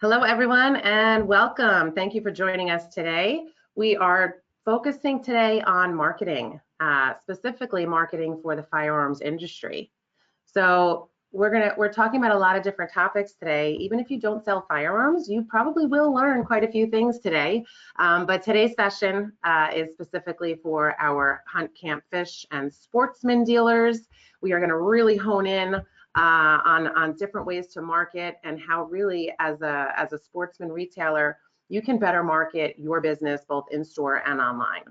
Hello, everyone, and welcome. Thank you for joining us today. We are focusing today on marketing, specifically marketing for the firearms industry. So we're talking about a lot of different topics today. Even if you don't sell firearms, you probably will learn quite a few things today. But today's session is specifically for our hunt, camp, fish, and sportsman dealers. We are going to really hone in on different ways to market and how really as a sportsman retailer, you can better market your business both in store and online.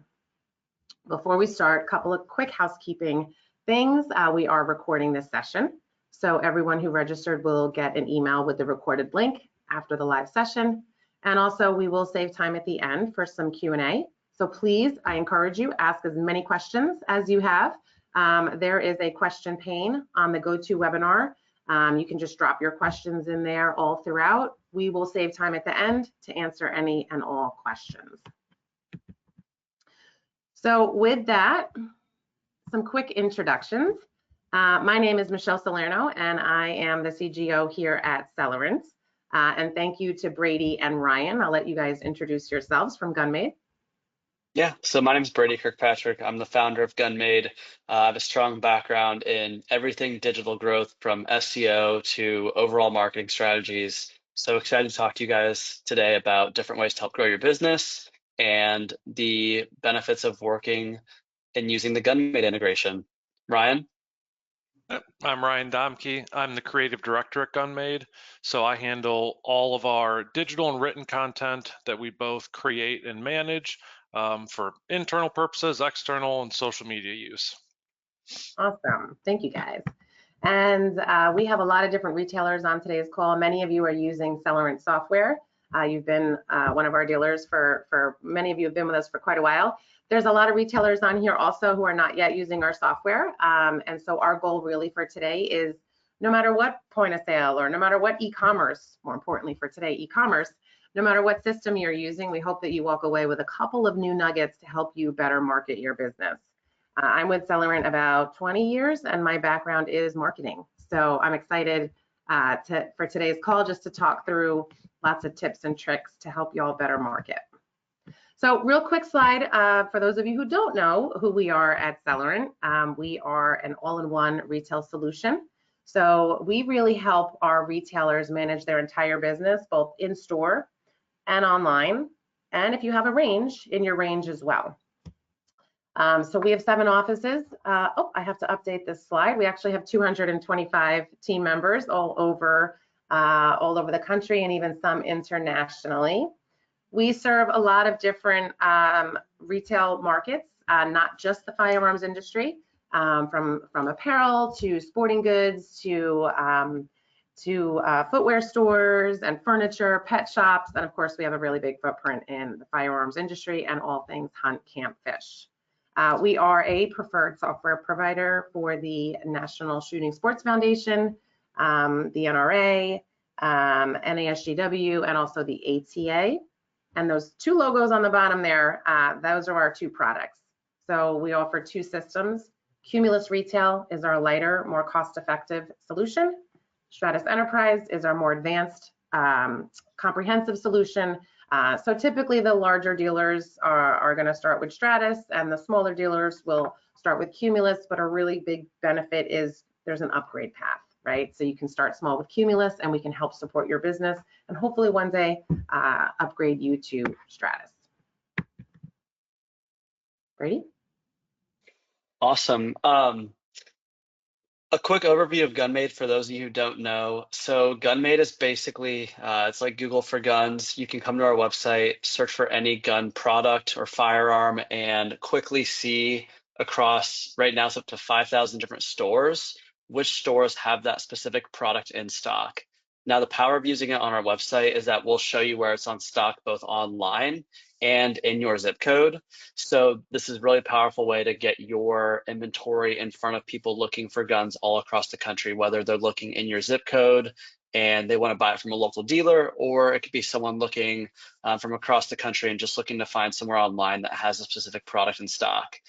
Before we start, a couple of quick housekeeping things. We are recording this session, so everyone who registered will get an email with the recorded link after the live session. And also we will save time at the end for some Q&A. So please, I encourage you, ask as many questions as you have. There is a question pane on the GoToWebinar. You can just drop your questions in there all throughout. We will save time at the end to answer any and all questions. So with that, some quick introductions. My name is Michele Salerno, and I am the CGO here at Celerant. And thank you to Brady and Ryan. I'll let you guys introduce yourselves from GunMade. Yeah, so my name is Brady Kirkpatrick. I'm the founder of GunMade. I have a strong background in everything digital growth, from SEO to overall marketing strategies. So excited to talk to you guys today about different ways to help grow your business and the benefits of working and using the GunMade integration. Ryan? I'm Ryan Domke. I'm the creative director at GunMade. So I handle all of our digital and written content that we both create and manage for internal purposes, external, and social media use. Awesome. Thank you, guys. And we have a lot of different retailers on today's call. Many of you are using Celerant software. You've been one of our dealers for many of you have been with us for quite a while. There's a lot of retailers on here also who are not yet using our software. And so our goal really for today is no matter what point of sale or no matter what e-commerce, more importantly for today, e-commerce, no matter what system you're using, we hope that you walk away with a couple of new nuggets to help you better market your business. I'm with Celerant about 20 years and my background is marketing. So I'm excited for today's call just to talk through lots of tips and tricks to help y'all better market. So real quick slide, for those of you who don't know who we are at Celerant, we are an all-in-one retail solution. So we really help our retailers manage their entire business, both in store and online, and if you have a range, in your range as well. So we have 7 offices. Oh, I have to update this slide. We actually have 225 team members all over the country and even some internationally. We serve a lot of different retail markets, not just the firearms industry, from apparel to sporting goods to footwear stores and furniture, pet shops, and of course we have a really big footprint in the firearms industry and all things hunt, camp, fish. We are a preferred software provider for the National Shooting Sports Foundation, the NRA, NASGW, and also the ATA. And those 2 logos on the bottom there, those are our 2 products. So we offer 2 systems. Cumulus Retail is our lighter, more cost-effective solution. Stratus Enterprise is our more advanced, comprehensive solution. So typically the larger dealers are going to start with Stratus and the smaller dealers will start with Cumulus, but a really big benefit is there's an upgrade path, right? So you can start small with Cumulus and we can help support your business and hopefully one day upgrade you to Stratus. Brady? Awesome. A quick overview of GunMade for those of you who don't know. So GunMade is basically, it's like Google for guns. You can come to our website, search for any gun product or firearm, and quickly see across, right now it's up to 5,000 different stores, which stores have that specific product in stock. Now, the power of using it on our website is that we'll show you where it's on stock both online and in your zip code. So this is a really powerful way to get your inventory in front of people looking for guns all across the country, whether they're looking in your zip code and they want to buy it from a local dealer, or it could be someone looking from across the country and just looking to find somewhere online that has a specific product in stock.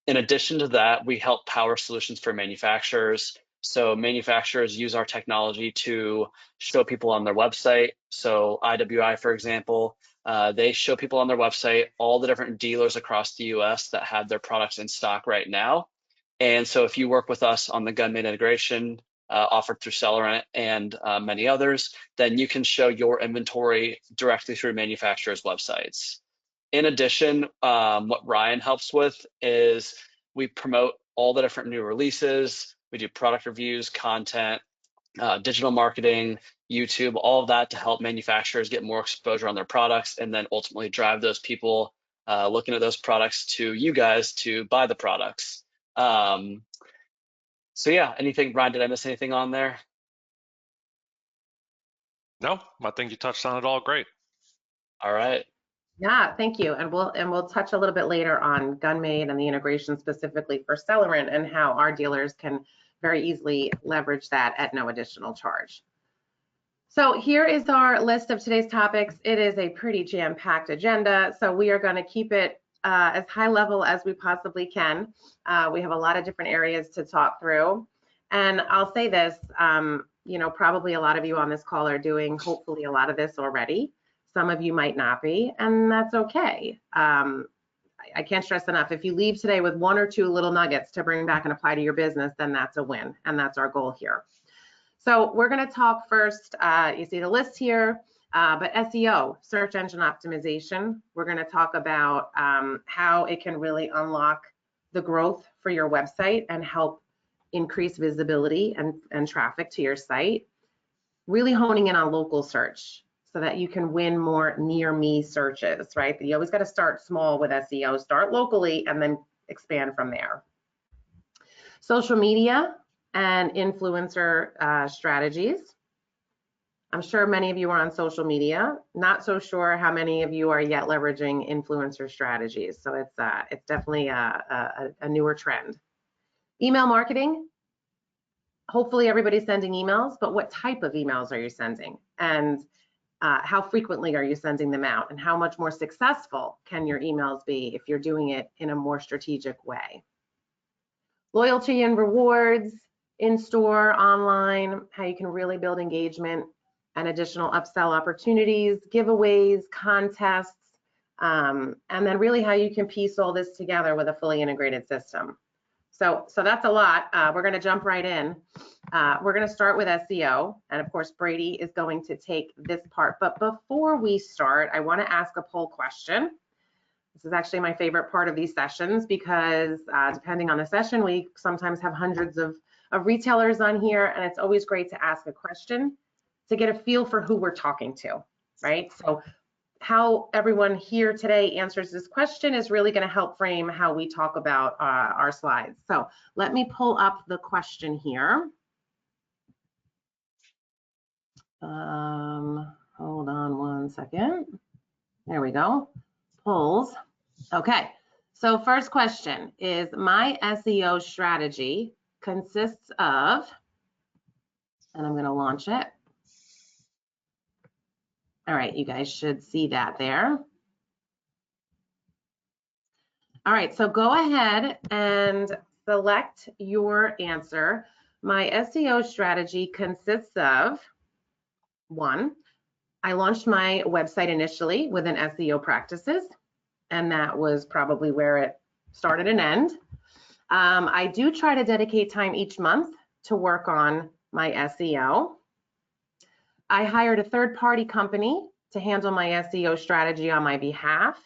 In addition to that, we help power solutions for manufacturers. So manufacturers use our technology to show people on their website. So IWI, for example, they show people on their website all the different dealers across the US that have their products in stock right now. And so if you work with us on the GunMade integration offered through Celerant and many others, then you can show your inventory directly through manufacturers' websites. In addition, what Ryan helps with is we promote all the different new releases. We do product reviews, content, digital marketing, YouTube, all of that to help manufacturers get more exposure on their products and then ultimately drive those people looking at those products to you guys to buy the products. So yeah, anything, Ryan, did I miss anything on there? No, I think you touched on it all great. All right. Yeah, thank you. And we'll touch a little bit later on GunMade and the integration specifically for Celerant and how our dealers can very easily leverage that at no additional charge. So here is our list of today's topics. It is a pretty jam-packed agenda, so we are going to keep it as high level as we possibly can. We have a lot of different areas to talk through. And I'll say this, you know, probably a lot of you on this call are doing hopefully a lot of this already. Some of you might not be, and that's okay. I can't stress enough, if you leave today with 1 or 2 little nuggets to bring back and apply to your business, then that's a win, and that's our goal here. So we're going to talk first, you see the list here, but SEO, search engine optimization. We're going to talk about how it can really unlock the growth for your website and help increase visibility and traffic to your site. Really honing in on local search so that you can win more near me searches, right? You always got to start small with SEO, start locally and then expand from there. Social media and influencer strategies. I'm sure many of you are on social media. Not so sure how many of you are yet leveraging influencer strategies. So it's definitely a newer trend. Email marketing. Hopefully everybody's sending emails, but what type of emails are you sending? And how frequently are you sending them out? And how much more successful can your emails be if you're doing it in a more strategic way? Loyalty and rewards, in-store, online, how you can really build engagement and additional upsell opportunities, giveaways, contests, and then really how you can piece all this together with a fully integrated system. So that's a lot. We're going to jump right in. We're going to start with SEO, and of course Brady is going to take this part. But before we start, I want to ask a poll question. This is actually my favorite part of these sessions because depending on the session, we sometimes have hundreds of retailers on here, and it's always great to ask a question to get a feel for who we're talking to, right? So how everyone here today answers this question is really going to help frame how we talk about our slides. So let me pull up the question here. Hold on one second. There we go. Polls. Okay. So first question is, my SEO strategy consists of, and I'm going to launch it. All right, you guys should see that there. All right, so go ahead and select your answer. My SEO strategy consists of, 1, I launched my website initially within SEO practices, and that was probably where it started and ended. I do try to dedicate time each month to work on my SEO. I hired a third-party company to handle my SEO strategy on my behalf,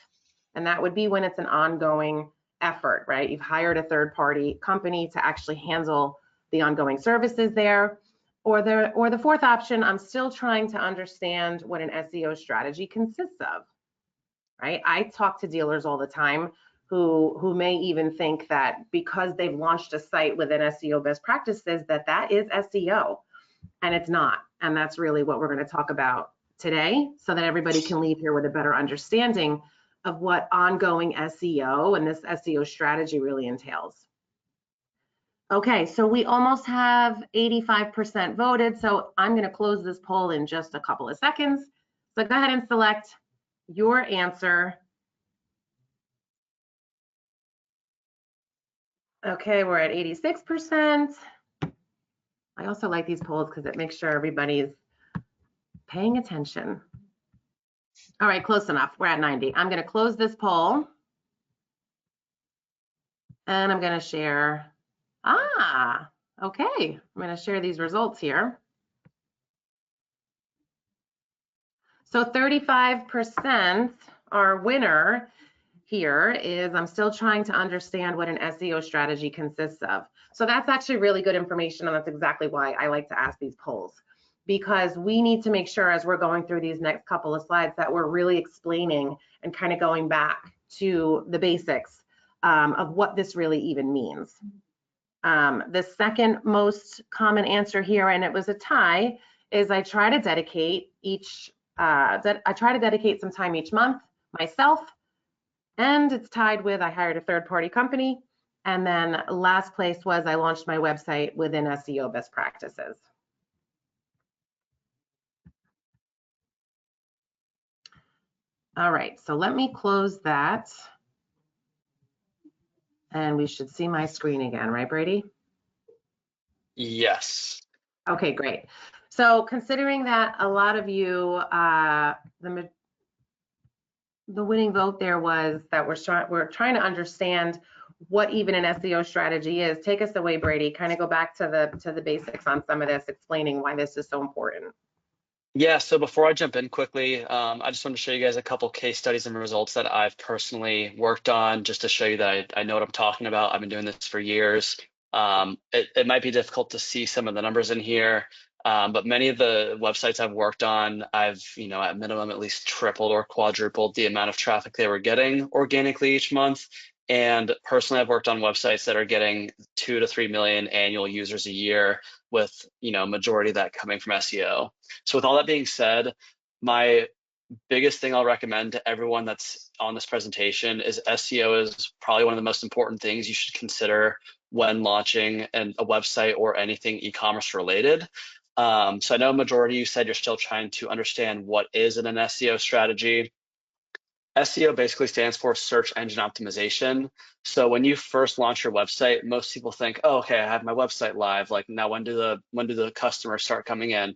and that would be when it's an ongoing effort, right? You've hired a third-party company to actually handle the ongoing services there. Or the fourth option, I'm still trying to understand what an SEO strategy consists of, right? I talk to dealers all the time who may even think that because they've launched a site within SEO best practices that is SEO, and it's not. And that's really what we're going to talk about today so that everybody can leave here with a better understanding of what ongoing SEO and this SEO strategy really entails. Okay, so we almost have 85% voted, so I'm going to close this poll in just a couple of seconds. So go ahead and select your answer. Okay, we're at 86%. I also like these polls because it makes sure everybody's paying attention. All right, close enough. We're at 90. I'm going to close this poll. And I'm going to share. Okay. I'm going to share these results here. So 35%, our winner here is, I'm still trying to understand what an SEO strategy consists of. So that's actually really good information, and that's exactly why I like to ask these polls, because we need to make sure as we're going through these next couple of slides that we're really explaining and kind of going back to the basics of what this really even means. The second most common answer here, and it was a tie, is I try to dedicate some time each month myself, and it's tied with I hired a third-party company, and then last place was I launched my website within SEO best practices. All right, so let me close that. And we should see my screen again, right, Brady? Yes. Okay, great. So considering that a lot of you, the winning vote there was that we're trying to understand what even an SEO strategy is. Take us away, Brady. Kind of go back to the basics on some of this, explaining why this is so important. Yeah, so before I jump in quickly, I just want to show you guys a couple case studies and results that I've personally worked on, just to show you that I know what I'm talking about. I've been doing this for years. It might be difficult to see some of the numbers in here, but many of the websites I've worked on, I've, at minimum at least tripled or quadrupled the amount of traffic they were getting organically each month. And personally, I've worked on websites that are getting 2 to 3 million annual users a year, with majority of that coming from SEO. So with all that being said, my biggest thing I'll recommend to everyone that's on this presentation is SEO is probably one of the most important things you should consider when launching a website or anything e-commerce related. So I know a majority of you said you're still trying to understand what is an SEO strategy. SEO basically stands for search engine optimization. So when you first launch your website, most people think, oh, okay, I have my website live. Like, now when do the customers start coming in?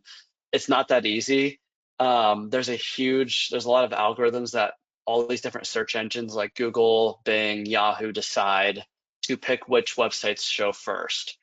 It's not that easy. There's a lot of algorithms that all these different search engines like Google, Bing, Yahoo decide to pick which websites show first.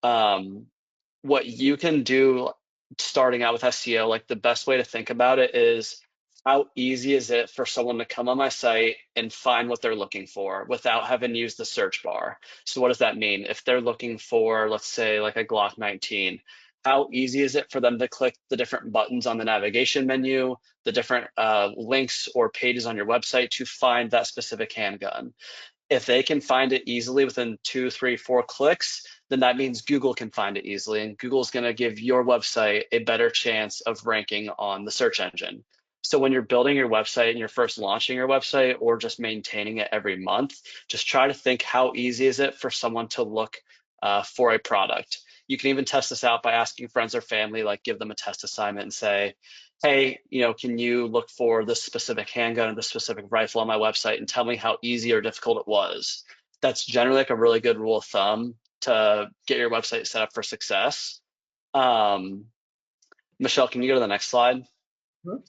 What you can do starting out with SEO, like the best way to think about it is, how easy is it for someone to come on my site and find what they're looking for without having to use the search bar? So what does that mean? If they're looking for, let's say, like a Glock 19, how easy is it for them to click the different buttons on the navigation menu, the different links or pages on your website to find that specific handgun? If they can find it easily within 2, 3, 4 clicks, then that means Google can find it easily, and Google's going to give your website a better chance of ranking on the search engine. So when you're building your website and you're first launching your website or just maintaining it every month, just try to think, how easy is it for someone to look for a product? You can even test this out by asking friends or family, like give them a test assignment and say, hey, can you look for this specific handgun or this specific rifle on my website and tell me how easy or difficult it was? That's generally like a really good rule of thumb to get your website set up for success. Michelle, can you go to the next slide? Mm-hmm.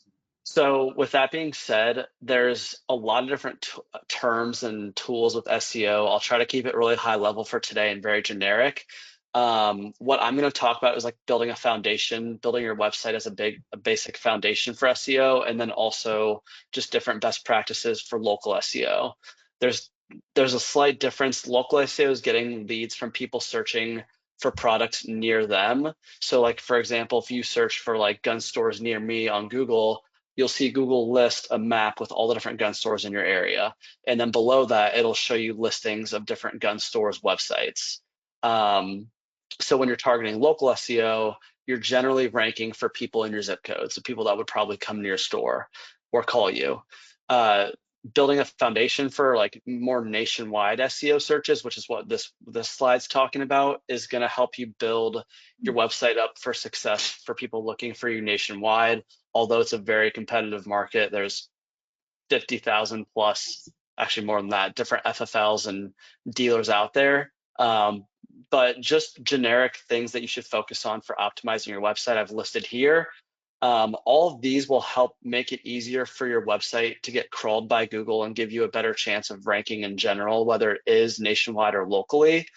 So with that being said, there's a lot of different terms and tools with SEO. I'll try to keep it really high level for today and very generic. What I'm going to talk about is like building a foundation, building your website as a basic foundation for SEO, and then also just different best practices for local SEO. There's a slight difference. Local SEO is getting leads from people searching for products near them. So like, for example, if you search for like gun stores near me on Google, you'll see Google list a map with all the different gun stores in your area. And then below that, it'll show you listings of different gun stores' websites. So when you're targeting local SEO, you're generally ranking for people in your zip code, so people that would probably come to your store or call you. Building a foundation for like more nationwide SEO searches, which is what this slide's talking about, is going to help you build your website up for success for people looking for you nationwide. Although it's a very competitive market, there's 50,000 plus, actually more than that, different FFLs and dealers out there. But just generic things that you should focus on for optimizing your website I've listed here. All of these will help make it easier for your website to get crawled by Google and give you a better chance of ranking in general, whether it is nationwide or locally.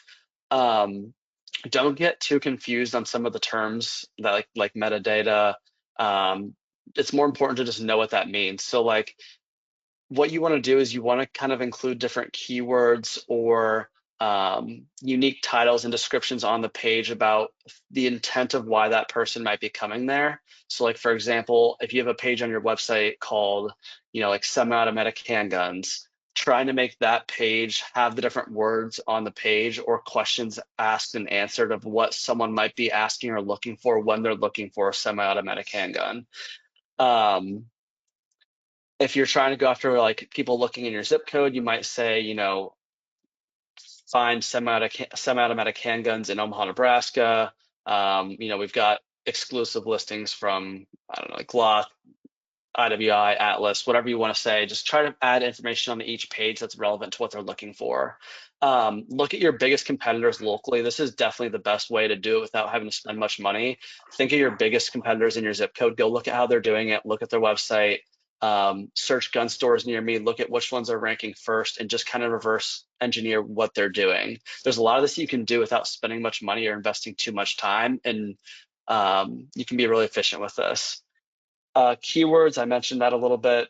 Don't get too confused on some of the terms that like metadata. It's more important to just know what that means. So like what you want to do is you want to kind of include different keywords or unique titles and descriptions on the page about the intent of why that person might be coming there. So like, for example, if you have a page on your website called, like semi-automatic handguns, trying to make that page have the different words on the page or questions asked and answered of what someone might be asking or looking for when they're looking for a semi-automatic handgun. If you're trying to go after like people looking in your zip code, you might say, find semi-automatic handguns in Omaha, Nebraska. We've got exclusive listings from, I don't know, like Glock, IWI, Atlas, whatever you want to say. Just try to add information on each page that's relevant to what they're looking for. Look at your biggest competitors locally. This is definitely the best way to do it without having to spend much money. Think of your biggest competitors in your zip code. Go look at how they're doing it. Look at their website. Search gun stores near me, look at which ones are ranking first, and just kind of reverse engineer what they're doing. There's a lot of this you can do without spending much money or investing too much time, and you can be really efficient with this. Keywords, I mentioned that a little bit.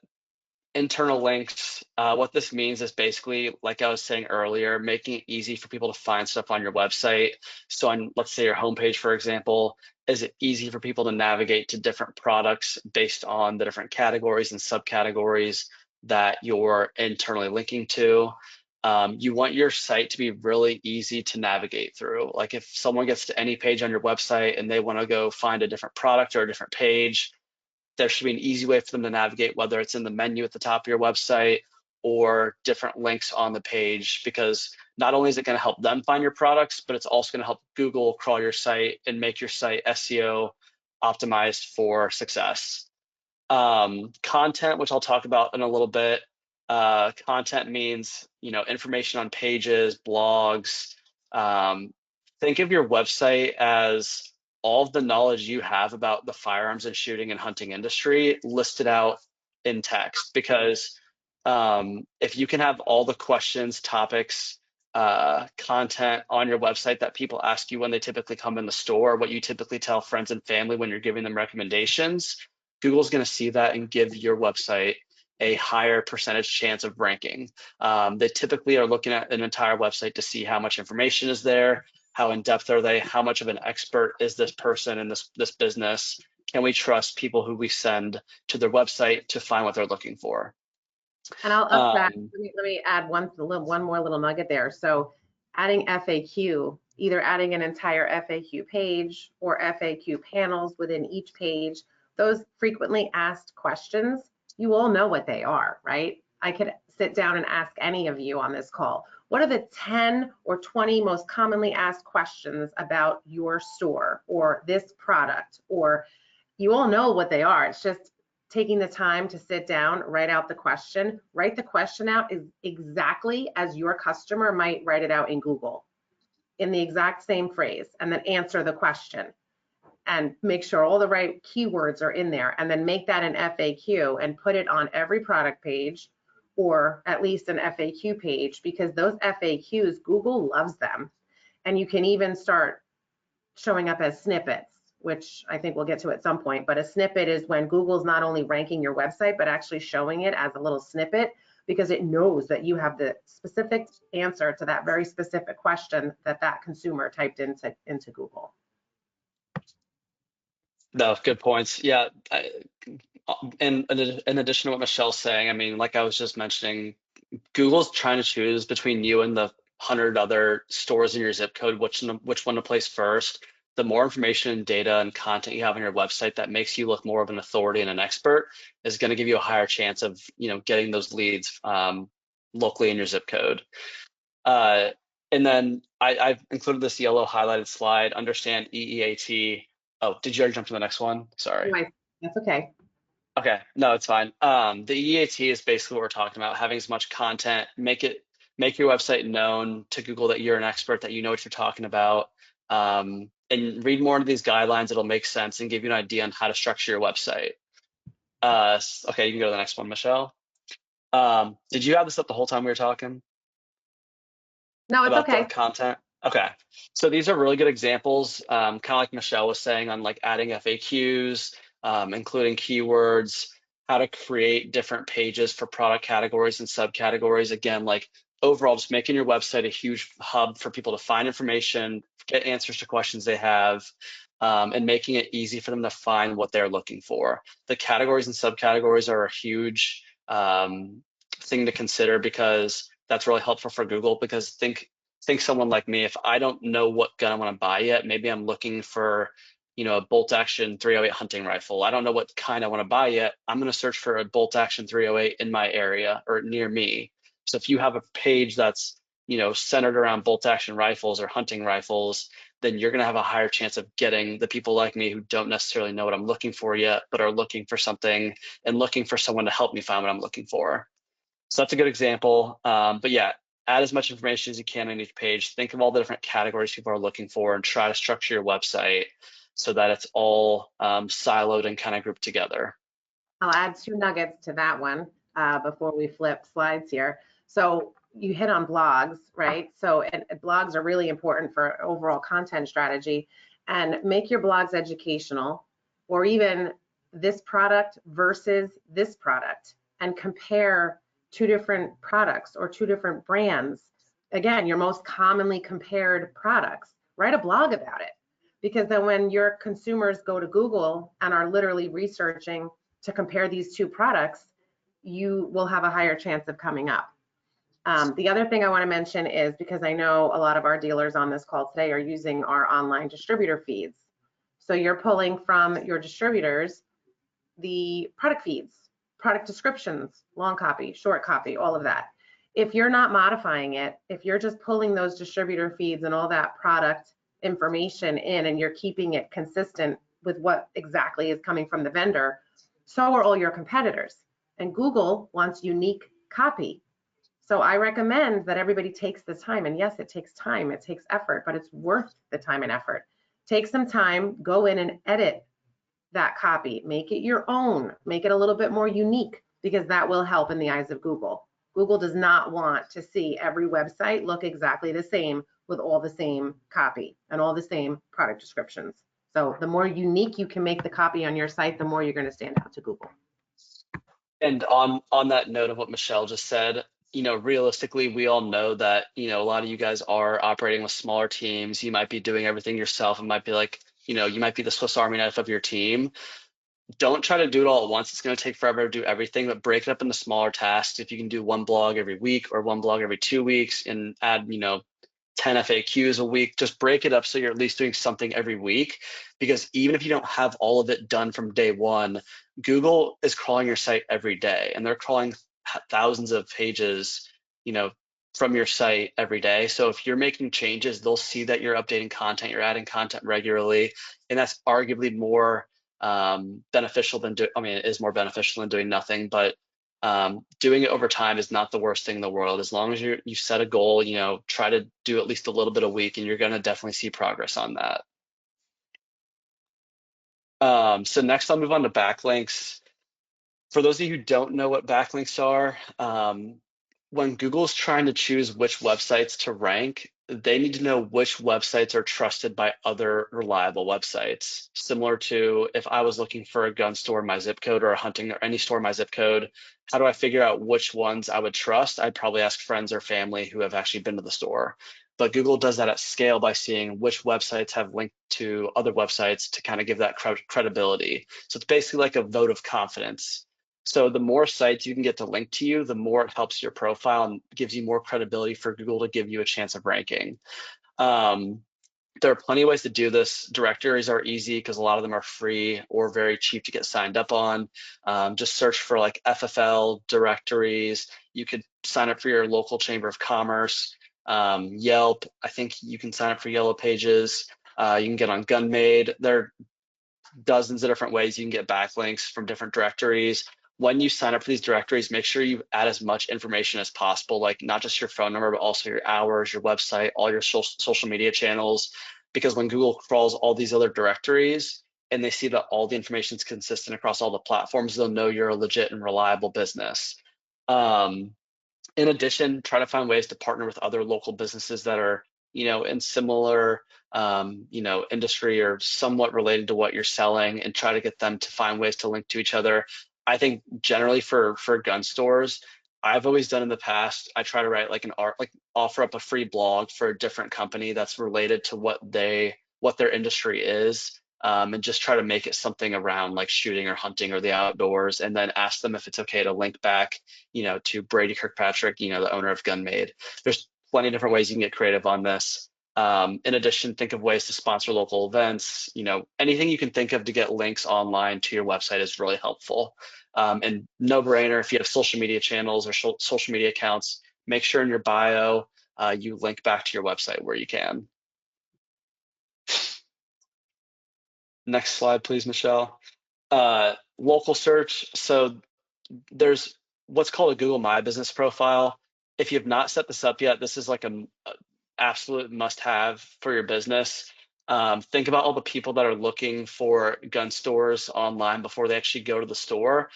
Internal links, what this means is basically, like I was saying earlier, making it easy for people to find stuff on your website. So on, let's say, your homepage, for example, is it easy for people to navigate to different products based on the different categories and subcategories that you're internally linking to? You want your site to be really easy to navigate through. Like if someone gets to any page on your website and they want to go find a different product or a different page, there should be an easy way for them to navigate, whether it's in the menu at the top of your website or different links on the page, because not only is it going to help them find your products, but it's also going to help Google crawl your site and make your site SEO optimized for success. Content, which I'll talk about in a little bit. Content means, information on pages, blogs. Think of your website as all of the knowledge you have about the firearms and shooting and hunting industry listed out in text, because if you can have all the questions, topics, content on your website that people ask you when they typically come in the store, what you typically tell friends and family when you're giving them recommendations, Google's going to see that and give your website a higher percentage chance of ranking. They typically are looking at an entire website to see how much information is there, how in depth are they, how much of an expert is this person in this business, can we trust people who we send to their website to find what they're looking for. And I'll up that. Let me add one more little nugget there. So adding FAQ, either adding an entire FAQ page or FAQ panels within each page, those frequently asked questions, you all know what they are, right? I could sit down and ask any of you on this call, what are the 10 or 20 most commonly asked questions about your store or this product? Or you all know what they are. It's just taking the time to sit down, write out the question, write the question out is exactly as your customer might write it out in Google in the exact same phrase, and then answer the question and make sure all the right keywords are in there, and then make that an FAQ and put it on every product page or at least an FAQ page, because those FAQs, Google loves them. And you can even start showing up as snippets, which I think we'll get to at some point, but a snippet is when Google's not only ranking your website, but actually showing it as a little snippet, because it knows that you have the specific answer to that very specific question that consumer typed into Google. No, good points. Yeah. And in addition to what Michelle's saying, I mean, like I was just mentioning, Google's trying to choose between you and the 100 other stores in your zip code, which one to place first. The more information and data and content you have on your website that makes you look more of an authority and an expert is going to give you a higher chance of, getting those leads locally in your zip code. And then I've included this yellow highlighted slide, understand EEAT. Oh, did you already jump to the next one? Sorry. That's okay. Okay, no, it's fine. The EAT is basically what we're talking about, having as much content, make it make your website known to Google that you're an expert, that you know what you're talking about, and read more into these guidelines. It'll make sense and give you an idea on how to structure your website. Okay, you can go to the next one, Michelle. Did you have this up the whole time we were talking? No, it's About okay. the content? Okay, so these are really good examples, kind of like Michelle was saying, on like adding FAQs, including keywords, how to create different pages for product categories and subcategories. Again, like overall, just making your website a huge hub for people to find information, get answers to questions they have, and making it easy for them to find what they're looking for. The categories and subcategories are a huge thing to consider, because that's really helpful for Google. Because think someone like me, if I don't know what gun I want to buy yet, maybe I'm looking for, a bolt action 308 hunting rifle. I don't know what kind I want to buy yet. I'm going to search for a bolt action 308 in my area or near me. So if you have a page that's, centered around bolt action rifles or hunting rifles, then you're going to have a higher chance of getting the people like me who don't necessarily know what I'm looking for yet, but are looking for something and looking for someone to help me find what I'm looking for. So that's a good example. But yeah, add as much information as you can on each page. Think of all the different categories people are looking for, and try to structure your website so that it's all siloed and kind of grouped together. I'll add 2 nuggets to that one before we flip slides here. So you hit on blogs, right? So and blogs are really important for overall content strategy. And make your blogs educational, or even this product versus this product, and compare 2 different products or 2 different brands. Again, your most commonly compared products. Write a blog about it, because then when your consumers go to Google and are literally researching to compare these 2 products, you will have a higher chance of coming up. The other thing I want to mention is, because I know a lot of our dealers on this call today are using our online distributor feeds. So you're pulling from your distributors the product feeds, product descriptions, long copy, short copy, all of that. If you're not modifying it, if you're just pulling those distributor feeds and all that product information in, and you're keeping it consistent with what exactly is coming from the vendor, so are all your competitors. And Google wants unique copy. So I recommend that everybody takes the time, and yes, it takes time, it takes effort, but it's worth the time and effort. Take some time, go in and edit that copy, make it your own, make it a little bit more unique, because that will help in the eyes of Google. Google does not want to see every website look exactly the same with all the same copy and all the same product descriptions. So the more unique you can make the copy on your site, the more you're going to stand out to Google. And on that note of what Michelle just said, realistically, we all know that, a lot of you guys are operating with smaller teams. You might be doing everything yourself. It might be like, you might be the Swiss Army knife of your team. Don't try to do it all at once. It's going to take forever to do everything, but break it up into smaller tasks. If you can do 1 blog every week or 1 blog every 2 weeks, and add, 10 FAQs a week, just break it up so you're at least doing something every week. Because even if you don't have all of it done from day one, Google is crawling your site every day, and they're crawling thousands of pages, from your site every day. So if you're making changes, they'll see that you're updating content, you're adding content regularly, and that's arguably more beneficial than it is more beneficial than doing nothing. But doing it over time is not the worst thing in the world. As long as you set a goal, try to do at least a little bit a week, and you're going to definitely see progress on that. So next I'll move on to backlinks. For those of you who don't know what backlinks are, when Google's trying to choose which websites to rank, they need to know which websites are trusted by other reliable websites. Similar to if I was looking for a gun store in my zip code, or a hunting or any store in my zip code, how do I figure out which ones I would trust? I'd probably ask friends or family who have actually been to the store. But Google does that at scale by seeing which websites have linked to other websites to kind of give that credibility. So it's basically like a vote of confidence. So the more sites you can get to link to you, the more it helps your profile and gives you more credibility for Google to give you a chance of ranking. There are plenty of ways to do this. Directories are easy because a lot of them are free or very cheap to get signed up on. Just search for like FFL directories. You could sign up for your local chamber of commerce. Yelp, I think you can sign up for Yellow Pages. You can get on GunMade. There are dozens of different ways you can get backlinks from different directories. when you sign up for these directories, make sure you add as much information as possible, like not just your phone number, but also your hours, your website, all your social media channels, because when Google crawls all these other directories and they see that all the information is consistent across all the platforms, they'll know you're a legit and reliable business. In addition, try to find ways to partner with other local businesses that are, in similar, industry or somewhat related to what you're selling, and try to get them to find ways to link to each other. I think generally for gun stores, I've always done in the past, I try to write like offer up a free blog for a different company that's related to what their industry is. And just try to make it something around like shooting or hunting or the outdoors, and then ask them if it's okay to link back, to Brady Kirkpatrick, the owner of GunMade. There's plenty of different ways you can get creative on this. In addition, think of ways to sponsor local events. Anything you can think of to get links online to your website is really helpful. And no brainer, if you have social media channels or social media accounts, make sure in your bio you link back to your website where you can. Next slide, please, Michelle. Local search. So there's what's called a GoogleMyBusiness profile. If you have not set this up yet, this is like an absolute must-have for your business. Think about all the people that are looking for gun stores online before they actually go to the store.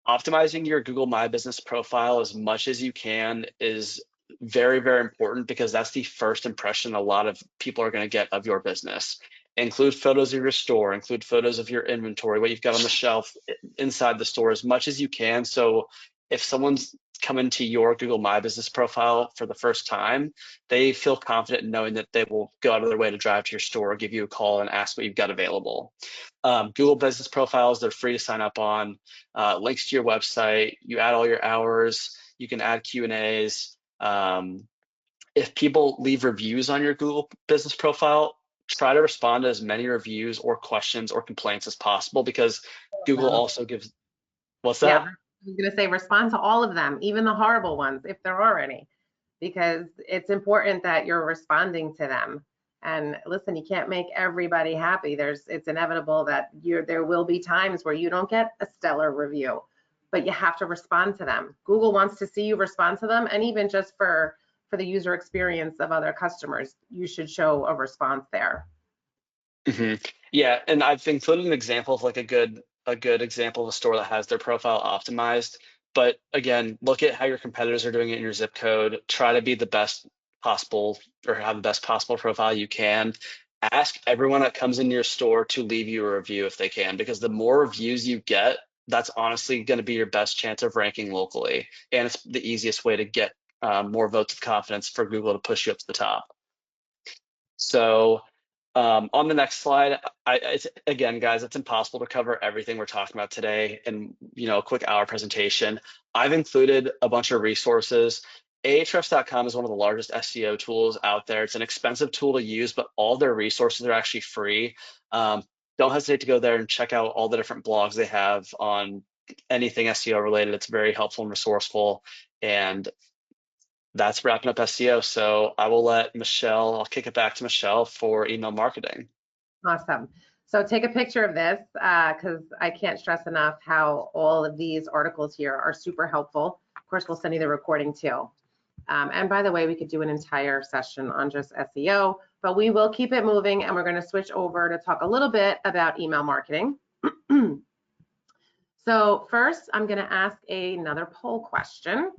Optimizing your GoogleMyBusiness profile as much as you can is very, very important, because that's the first impression a lot of people are going to get of your business. Include photos of your store, include photos of your inventory, what you've got on the shelf inside the store as much as you can. So if someone's coming to your GoogleMyBusiness profile for the first time, they feel confident in knowing that they will go out of their way to drive to your store or give you a call and ask what you've got available. Google Business Profiles, they're free to sign up on. Links to your website, you add all your hours, you can add Q&As. If people leave reviews on your Google Business Profile, try to respond to as many reviews or questions or complaints as possible, because Google also gives, what's that? Yeah, I was gonna say respond to all of them, even the horrible ones, if there are any, because it's important that you're responding to them. And listen, you can't make everybody happy. It's inevitable that there will be times where you don't get a stellar review, but you have to respond to them. Google wants to see you respond to them, and even just for the user experience of other customers, you should show a response there. Mm-hmm. Yeah, and I've included an example of like a good example of a store that has their profile optimized. But again, look at how your competitors are doing it in your zip code. Try to be the best possible, or have the best possible profile you can. Ask everyone that comes into your store to leave you a review if they can, because the more reviews you get, that's honestly going to be your best chance of ranking locally. And it's the easiest way to get more votes of confidence for Google to push you up to the top. So on the next slide, again, guys, it's impossible to cover everything we're talking about today in a quick hour presentation. I've included a bunch of resources. Ahrefs.com is one of the largest SEO tools out there. It's an expensive tool to use, but all their resources are actually free. Don't hesitate to go there and check out all the different blogs they have on anything SEO related. It's very helpful and resourceful. And that's wrapping up SEO. So I will let Michele, I'll kick it back to Michele for email marketing. Awesome. So take a picture of this, because I can't stress enough how all of these articles here are super helpful. Of course, we'll send you the recording too. And by the way, we could do an entire session on just SEO, but we will keep it moving, and we're going to switch over to talk a little bit about email marketing. So first, I'm going to ask another poll question.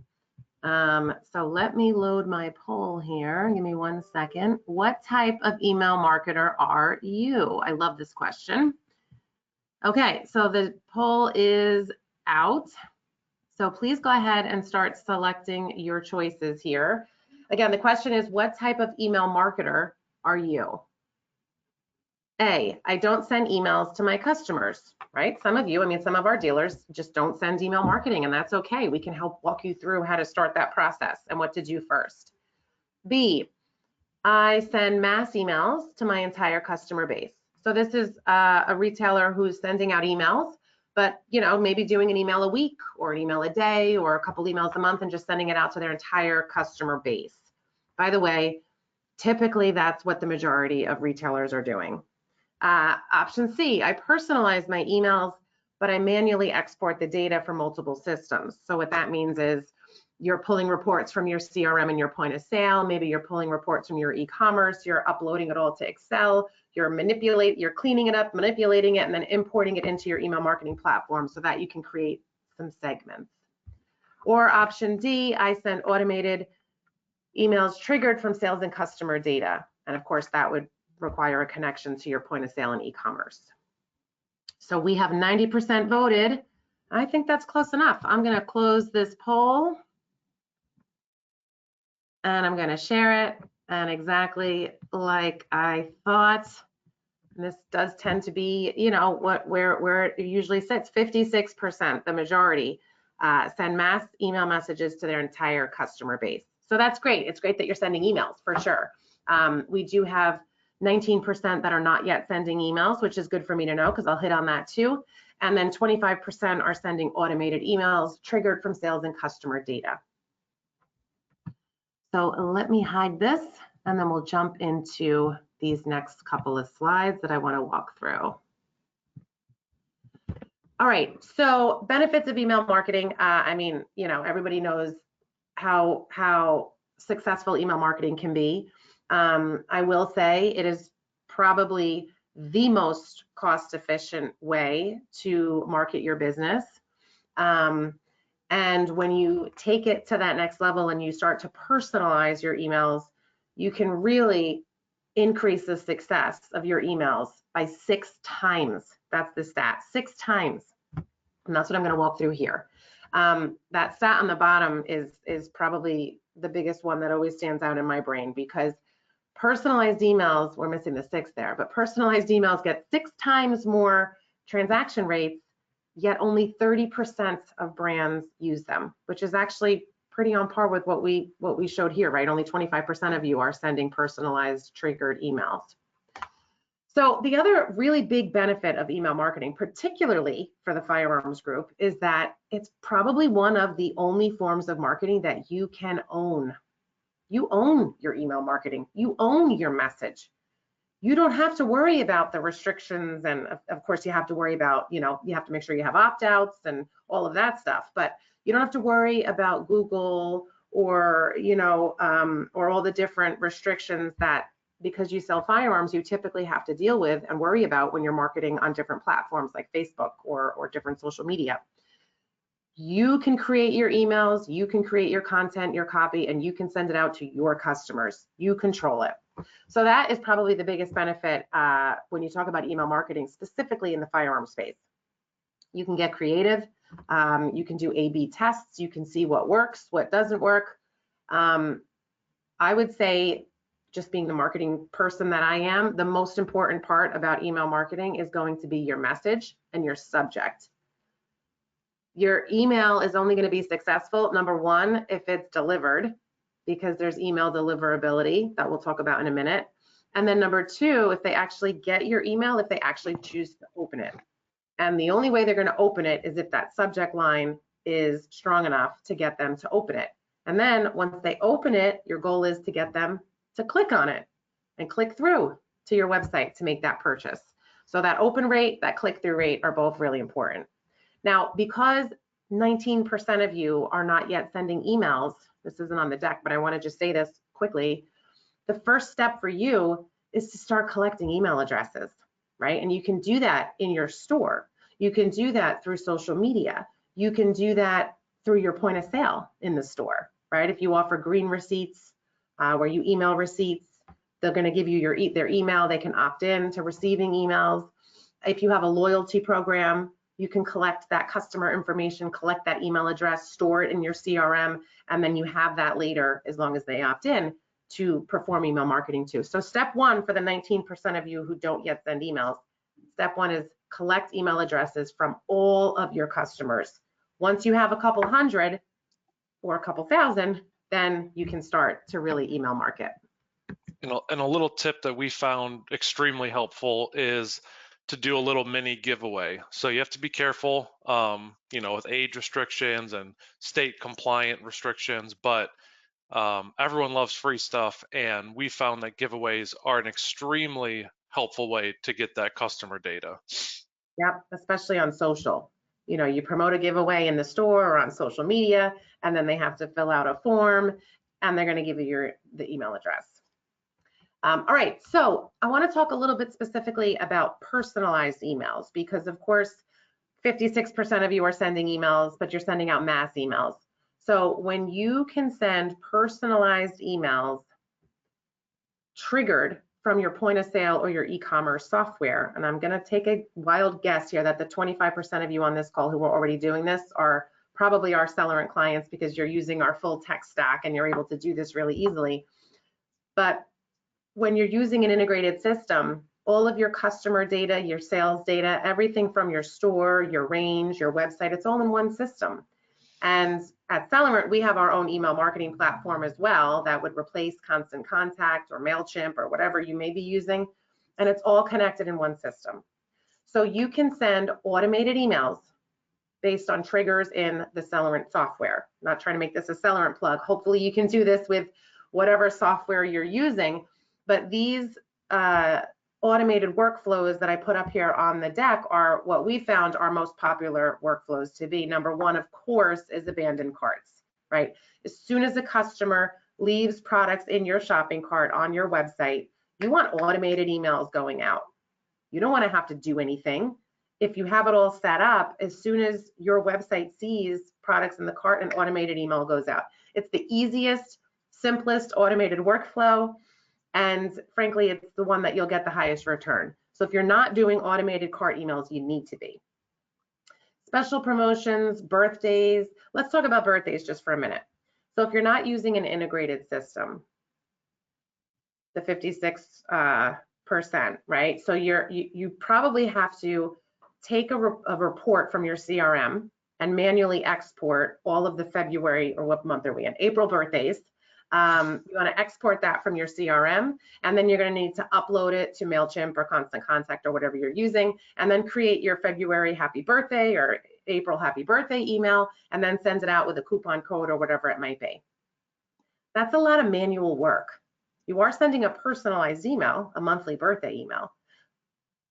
So let me load my poll here. Give me 1 second. What type of email marketer are you? I love this question. Okay, so the poll is out. So please go ahead and start selecting your choices here. Again, the question is, what type of email marketer are you? A, I don't send emails to my customers, right? Some of you, I mean, some of our dealers just don't send email marketing, and that's okay. We can help walk you through how to start that process and what to do first. B, I send mass emails to my entire customer base. So this is a retailer who's sending out emails, but maybe doing an email a week or an email a day or a couple emails a month and just sending it out to their entire customer base. By the way, typically that's what the majority of retailers are doing. Option C, I personalize my emails, but I manually export the data from multiple systems. So what that means is you're pulling reports from your CRM and your point of sale. Maybe you're pulling reports from your e-commerce. You're uploading it all to Excel. You're cleaning it up, manipulating it, and then importing it into your email marketing platform so that you can create some segments. Or option D, I send automated emails triggered from sales and customer data. And of course, that would require a connection to your point of sale and e-commerce. So we have 90% voted. I think that's close enough. I'm going to close this poll and I'm going to share it. And exactly like I thought, this does tend to be, you know, where it usually sits, 56%, the majority, send mass email messages to their entire customer base. So that's great. It's great that you're sending emails for sure. We do have 19% that are not yet sending emails, which is good for me to know because I'll hit on that too. And then 25% are sending automated emails triggered from sales and customer data. So let me hide this and then we'll jump into these next couple of slides that I want to walk through. All right, so benefits of email marketing. I mean, you know, everybody knows how successful email marketing can be. I will say it is probably the most cost-efficient way to market your business. And when you take it to that next level and you start to personalize your emails, you can really increase the success of your emails by 6 times. That's the stat, 6 times. And that's what I'm going to walk through here. That stat on the bottom is probably the biggest one that always stands out in my brain, because personalized emails, we're missing the 6 there, but personalized emails get 6 times more transaction rates, yet only 30% of brands use them, which is actually pretty on par with what we showed here, right? Only 25% of you are sending personalized triggered emails. So the other really big benefit of email marketing, particularly for the Firearms group, is that it's probably one of the only forms of marketing that you can own. You own your email marketing. You own your message. You don't have to worry about the restrictions, and of course you have to worry about, you know, you have to make sure you have opt-outs and all of that stuff, but you don't have to worry about Google or, you know, or all the different restrictions that, because you sell firearms, you typically have to deal with and worry about when you're marketing on different platforms like Facebook or different social media. You can create your emails, you can create your content, your copy, and you can send it out to your customers. You control it. So that is probably the biggest benefit when you talk about email marketing, specifically in the firearm space. You can get creative. You can do A/B tests. You can see what works, what doesn't work. I would say, just being the marketing person that I am, the most important part about email marketing is going to be your message and your subject. Your email is only going to be successful, number one, if it's delivered, because there's email deliverability that we'll talk about in a minute. And then number two, if they actually get your email, if they actually choose to open it. And the only way they're going to open it is if that subject line is strong enough to get them to open it. And then once they open it, your goal is to get them to click on it and click through to your website to make that purchase. So that open rate, that click-through rate are both really important. Now, because 19% of you are not yet sending emails, this isn't on the deck, but I want to just say this quickly. The first step for you is to start collecting email addresses, right? And you can do that in your store. You can do that through social media. You can do that through your point of sale in the store, right? If you offer green receipts, where you email receipts, they're going to give you their email. They can opt in to receiving emails. If you have a loyalty program, you can collect that customer information, collect that email address, store it in your CRM, and then you have that later, as long as they opt in, to perform email marketing too. So step one for the 19% of you who don't yet send emails, step one is collect email addresses from all of your customers. Once you have a couple hundred or a couple thousand, then you can start to really email market. And a little tip that we found extremely helpful is to do a little mini giveaway. So you have to be careful, you know, with age restrictions and state compliant restrictions, but everyone loves free stuff. And we found that giveaways are an extremely helpful way to get that customer data. Yep, especially on social. You know, you promote a giveaway in the store or on social media, and then they have to fill out a form, and they're going to give you the email address. All right, so I want to talk a little bit specifically about personalized emails, because of course, 56% of you are sending emails, but you're sending out mass emails. So when you can send personalized emails triggered from your point of sale or your e-commerce software, and I'm going to take a wild guess here that the 25% of you on this call who are already doing this are probably our Celerant clients, because you're using our full tech stack and you're able to do this really easily. But when you're using an integrated system, all of your customer data, your sales data, everything from your store, your range, your website, it's all in one system. And at Celerant, we have our own email marketing platform as well that would replace Constant Contact or MailChimp or whatever you may be using. And it's all connected in one system. So you can send automated emails based on triggers in the Celerant software. I'm not trying to make this a Celerant plug. Hopefully you can do this with whatever software you're using. But these automated workflows that I put up here on the deck are what we found our most popular workflows to be. Number one, of course, is abandoned carts, right? As soon as a customer leaves products in your shopping cart on your website, you want automated emails going out. You don't want to have to do anything. If you have it all set up, as soon as your website sees products in the cart, an automated email goes out. It's the easiest, simplest automated workflow. And frankly, it's the one that you'll get the highest return. So if you're not doing automated cart emails, you need to be. Special promotions, birthdays. Let's talk about birthdays just for a minute. So if you're not using an integrated system, the 56%, right? So you probably have to take a report from your CRM and manually export all of the February, or what month are we in? April birthdays. You want to export that from your CRM, and then you're going to need to upload it to MailChimp or Constant Contact or whatever you're using, and then create your February happy birthday or April happy birthday email, and then send it out with a coupon code or whatever it might be. That's a lot of manual work. You are sending a personalized email, a monthly birthday email,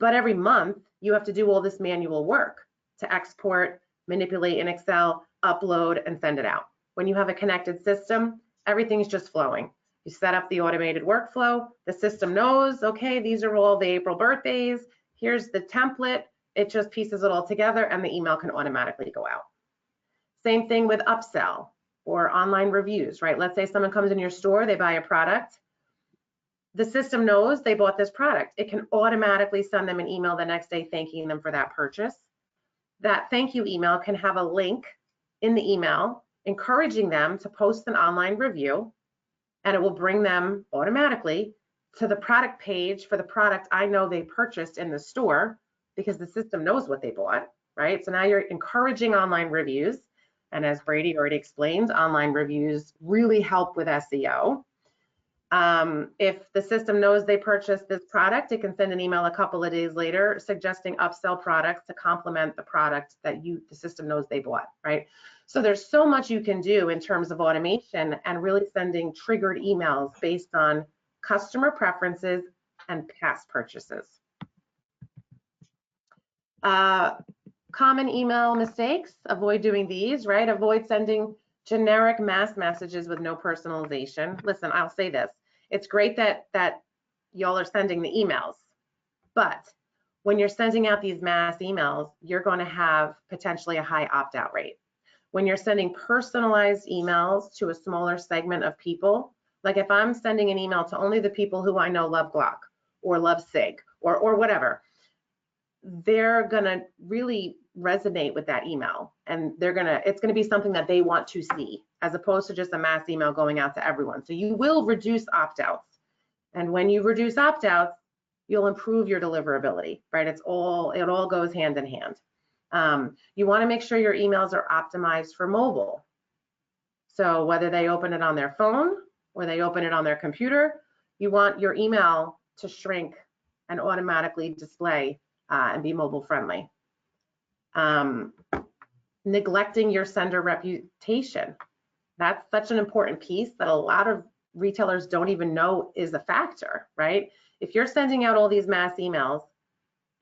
but every month you have to do all this manual work to export, manipulate in Excel, upload, and send it out. When you have a connected system, everything's just flowing. You set up the automated workflow, the system knows, okay, these are all the April birthdays, here's the template, it just pieces it all together and the email can automatically go out. Same thing with upsell or online reviews, right? Let's say someone comes in your store, they buy a product, the system knows they bought this product. It can automatically send them an email the next day thanking them for that purchase. That thank you email can have a link in the email encouraging them to post an online review, and it will bring them automatically to the product page for the product I know they purchased in the store, because the system knows what they bought, right? So now you're encouraging online reviews. And as Brady already explained, online reviews really help with SEO. If the system knows they purchased this product, it can send an email a couple of days later suggesting upsell products to complement the product that the system knows they bought, right? So there's so much you can do in terms of automation and really sending triggered emails based on customer preferences and past purchases. Common email mistakes, avoid doing these, right? Avoid sending generic mass messages with no personalization. Listen, I'll say this. It's great that y'all are sending the emails, but when you're sending out these mass emails, you're going to have potentially a high opt-out rate. When you're sending personalized emails to a smaller segment of people, like if I'm sending an email to only the people who I know love Glock or love SIG or whatever, they're gonna really resonate with that email, and it's gonna be something that they want to see, as opposed to just a mass email going out to everyone. So you will reduce opt-outs, and when you reduce opt-outs, you'll improve your deliverability, right? It all goes hand in hand. You want to make sure your emails are optimized for mobile. So whether they open it on their phone or they open it on their computer, you want your email to shrink and automatically display and be mobile friendly. Neglecting your sender reputation. That's such an important piece that a lot of retailers don't even know is a factor, right? If you're sending out all these mass emails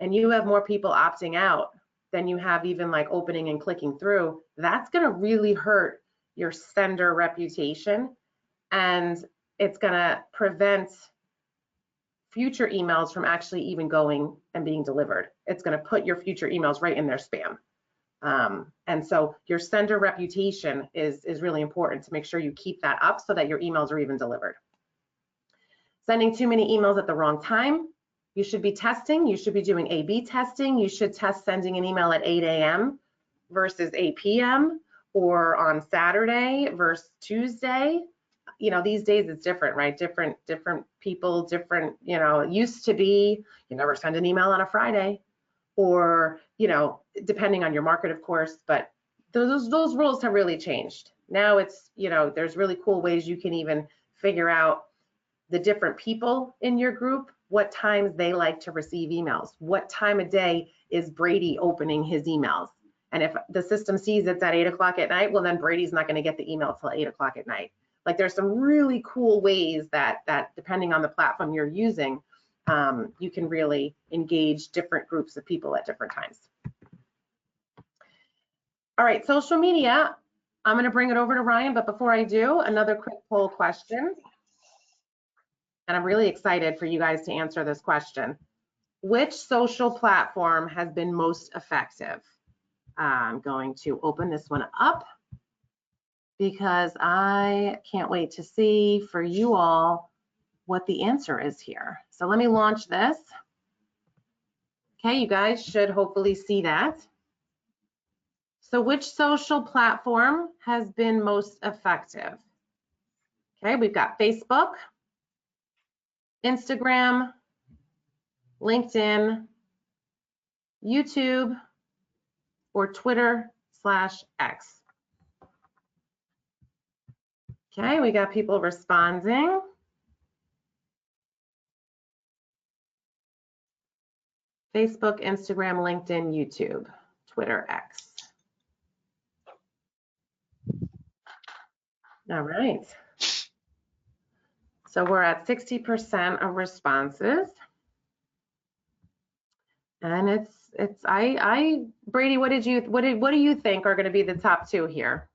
and you have more people opting out than you have even like opening and clicking through, that's going to really hurt your sender reputation, and it's going to prevent future emails from actually even going and being delivered. It's going to put your future emails right in their spam. And so your sender reputation is really important to make sure you keep that up so that your emails are even delivered. Sending too many emails at the wrong time. You should be testing. You should be doing A/B testing. You should test sending an email at 8 a.m. versus 8 p.m. or on Saturday versus Tuesday. You know, these days it's different, right? Different people, different, you know, it used to be you never send an email on a Friday, or, you know, depending on your market, of course, but those rules have really changed. Now it's, you know, there's really cool ways you can even figure out the different people in your group, what times they like to receive emails, what time of day is Brady opening his emails. And if the system sees it's at 8 o'clock at night, well, then Brady's not going to get the email till 8 o'clock at night. Like, there's some really cool ways that depending on the platform you're using, you can really engage different groups of people at different times. All right, social media, I'm going to bring it over to Ryan, but before I do, another quick poll question. And I'm really excited for you guys to answer this question. Which social platform has been most effective? I'm going to open this one up because I can't wait to see for you all what the answer is here. So let me launch this. Okay, you guys should hopefully see that. So which social platform has been most effective? Okay, we've got Facebook, Instagram, LinkedIn, YouTube, or Twitter/X. Okay, we got people responding. Facebook, Instagram, LinkedIn, YouTube, Twitter, X. All right. So we're at 60% of responses. And Brady, what do you think are going to be the top two here?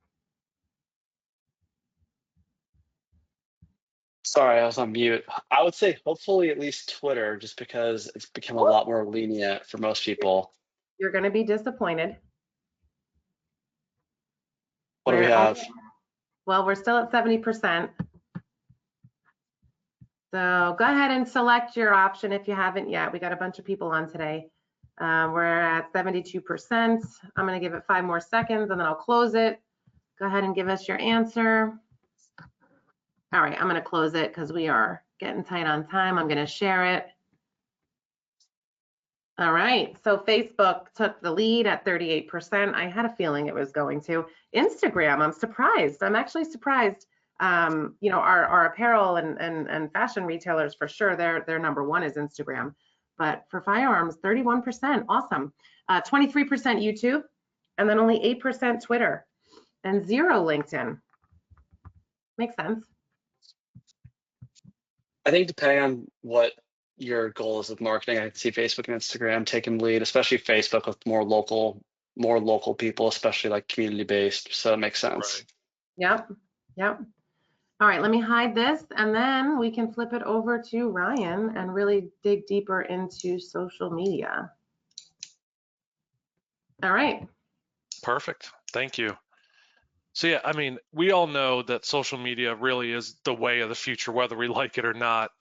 Sorry, I was on mute. I would say hopefully at least Twitter, just because it's become a lot more lenient for most people. You're going to be disappointed. What do we have? Well, we're still at 70%. So go ahead and select your option if you haven't yet. We got a bunch of people on today. We're at 72%. I'm going to give it 5 more seconds and then I'll close it. Go ahead and give us your answer. All right, I'm going to close it because we are getting tight on time. I'm going to share it. All right, so Facebook took the lead at 38%. I had a feeling it was going to. Instagram, I'm surprised. I'm actually surprised. You know, our apparel and fashion retailers, for sure, their number one is Instagram. But for firearms, 31%, awesome. 23% YouTube, and then only 8% Twitter, and 0 LinkedIn. Makes sense. I think depending on what your goal is with marketing, I can see Facebook and Instagram taking the lead, especially Facebook with more local people, especially like community-based. So it makes sense. Right. Yep. All right, let me hide this, and then we can flip it over to Ryan and really dig deeper into social media. All right. Perfect. Thank you. So yeah, I mean, we all know that social media really is the way of the future, whether we like it or not.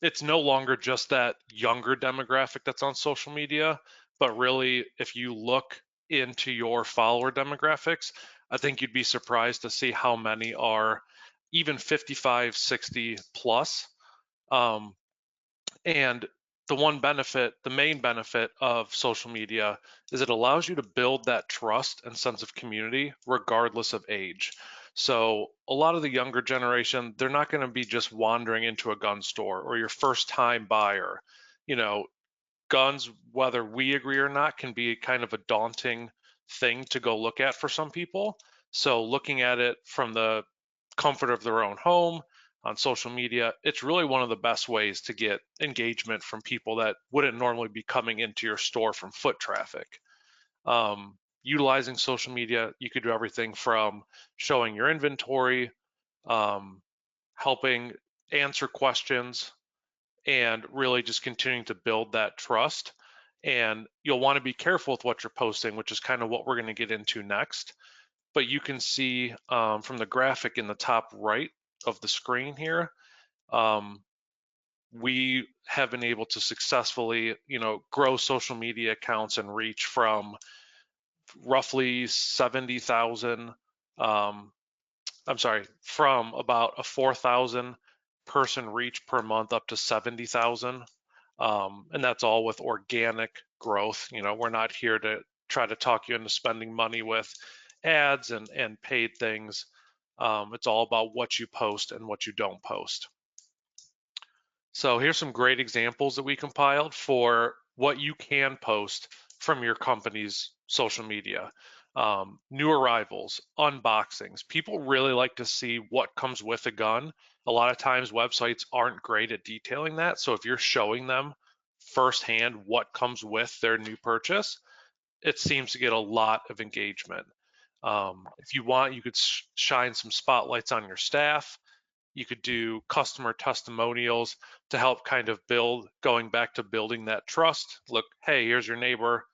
It's no longer just that younger demographic that's on social media, but really, if you look into your follower demographics, I think you'd be surprised to see how many are even 55, 60 plus. And the main benefit of social media is it allows you to build that trust and sense of community regardless of age. So a lot of the younger generation, they're not going to be just wandering into a gun store or your first time buyer. You know, guns, whether we agree or not, can be kind of a daunting thing to go look at for some people. So looking at it from the comfort of their own home, on social media, it's really one of the best ways to get engagement from people that wouldn't normally be coming into your store from foot traffic. Utilizing social media, you could do everything from showing your inventory, helping answer questions, and really just continuing to build that trust. And you'll want to be careful with what you're posting, which is kind of what we're going to get into next. But you can see from the graphic in the top right of the screen here, we have been able to successfully, grow social media accounts and reach from roughly 70,000, from about a 4,000 person reach per month up to 70,000. And that's all with organic growth. We're not here to try to talk you into spending money with ads and paid things. It's all about what you post and what you don't post. So here's some great examples that we compiled for what you can post from your company's social media. New arrivals, unboxings. People really like to see what comes with a gun. A lot of times websites aren't great at detailing that. So if you're showing them firsthand what comes with their new purchase, it seems to get a lot of engagement. If you want, you could shine some spotlights on your staff. You could do customer testimonials to help kind of build, going back to building that trust. Look, hey, here's your neighbor.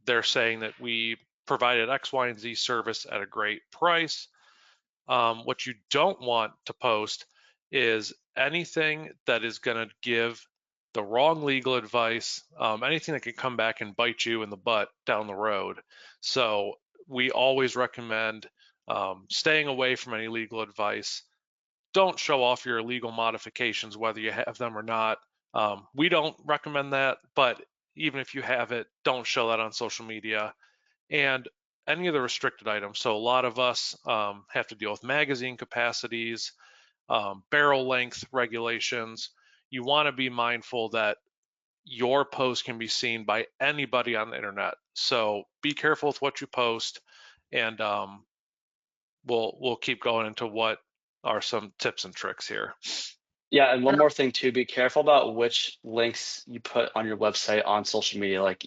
They're saying that we provided X, Y, and Z service at a great price. What you don't want to post is anything that is going to give the wrong legal advice, anything that could come back and bite you in the butt down the road. So we always recommend staying away from any legal advice. Don't show off your legal modifications, whether you have them or not. We don't recommend that, but even if you have it, don't show that on social media. And any of the restricted items. So a lot of us have to deal with magazine capacities, barrel length regulations. You want to be mindful that your post can be seen by anybody on the internet. So be careful with what you post, and we'll keep going into what are some tips and tricks here. Yeah, and one more thing too, be careful about which links you put on your website on social media. Like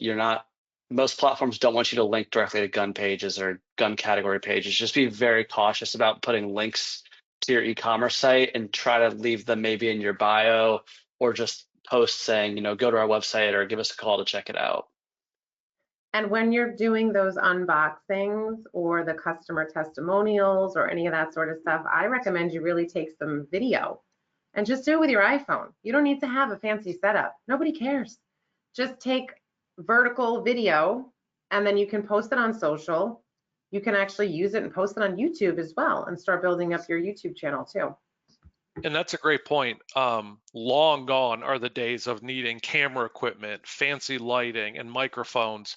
most platforms don't want you to link directly to gun pages or gun category pages. Just be very cautious about putting links to your e-commerce site and try to leave them maybe in your bio or just post saying, go to our website or give us a call to check it out. And when you're doing those unboxings or the customer testimonials or any of that sort of stuff, I recommend you really take some video and just do it with your iPhone. You don't need to have a fancy setup. Nobody cares. Just take vertical video and then you can post it on social. You can actually use it and post it on YouTube as well and start building up your YouTube channel too. And that's a great point. Long gone are the days of needing camera equipment, fancy lighting, and microphones.